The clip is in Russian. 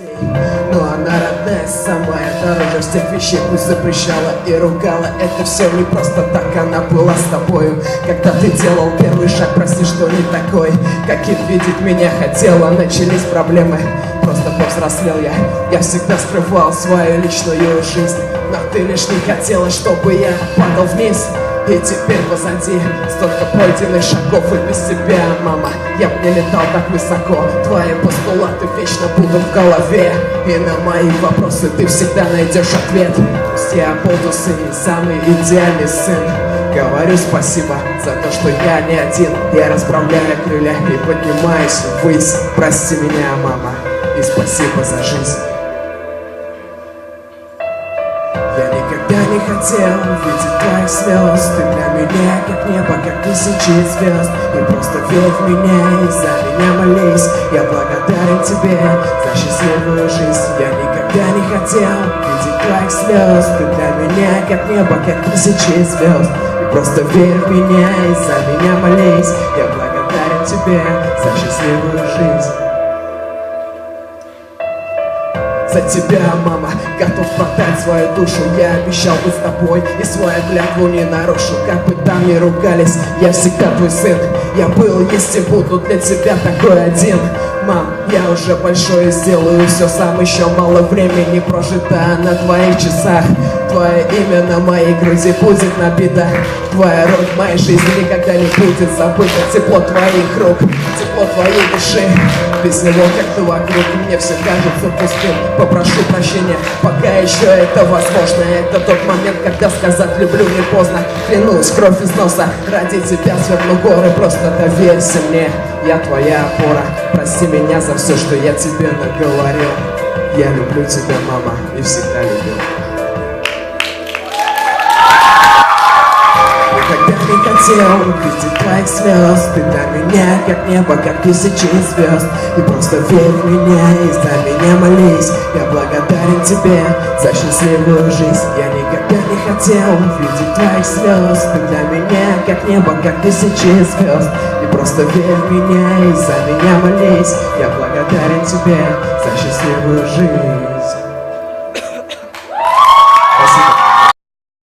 друзей. Но она родная, самая дороже всех вещей. Пусть запрещала и ругала, это все не просто так. Она была с тобою, когда ты делал первый шаг. Прости, что не такой, каким видеть меня хотела. Начались проблемы, просто повзрослел я. Я всегда скрывал свою личную жизнь, но ты лишь не хотела, чтобы я падал вниз. И теперь позади столько пройденных шагов, и без тебя, мама, я б не летал так высоко. Твои постулаты вечно будут в голове, и на мои вопросы ты всегда найдешь ответ. Пусть я полдусы не самый идеальный сын, говорю спасибо за то, что я не один. Я расправляю крылья и поднимаюсь ввысь. Прости меня, мама, и спасибо за жизнь. Я никогда не хотел видеть твоих слез. Ты для меня как небо, как тысячи звезд. И просто верь в меня и за меня молись. Я благодарен тебе за счастливую жизнь. Я никогда не хотел видеть твоих слез. Ты для меня как небо, как тысячи звезд. И просто верь в меня и за меня молись. Я благодарен тебе за счастливую жизнь. За тебя, мама, готов продать свою душу. Я обещал быть с тобой и свою клятву не нарушу. Как бы там ни ругались, я всегда твой сын. Я был, есть и буду для тебя такой один. Мам, я уже большой и сделаю все сам. Еще мало времени прожито на твоих часах. Твое имя на моей груди будет набито. Твоя роль в моей жизни никогда не будет забыта. Тепло твоих рук, тепло твоей души. Без него как-то вокруг мне все кажется пустым. Попрошу прощения, пока еще это возможно. Это тот момент, когда сказать люблю не поздно. Клянусь, кровь из носа, ради тебя сверну горы. Просто доверься мне, я твоя опора. Прости меня за все, что я тебе наговорил. Я люблю тебя, мама, и всегда любил. Никогда не хотел видеть твоих слез. Ты для меня как небо, как тысячи звезд. И просто верь в меня и за меня молись. Я благодарен тебе за счастливую жизнь. Я никогда не хотел видеть твоих слез. Ты для меня как небо, как тысячи звезд. И просто верь в меня и за меня молись. Я благодарен тебе за счастливую жизнь.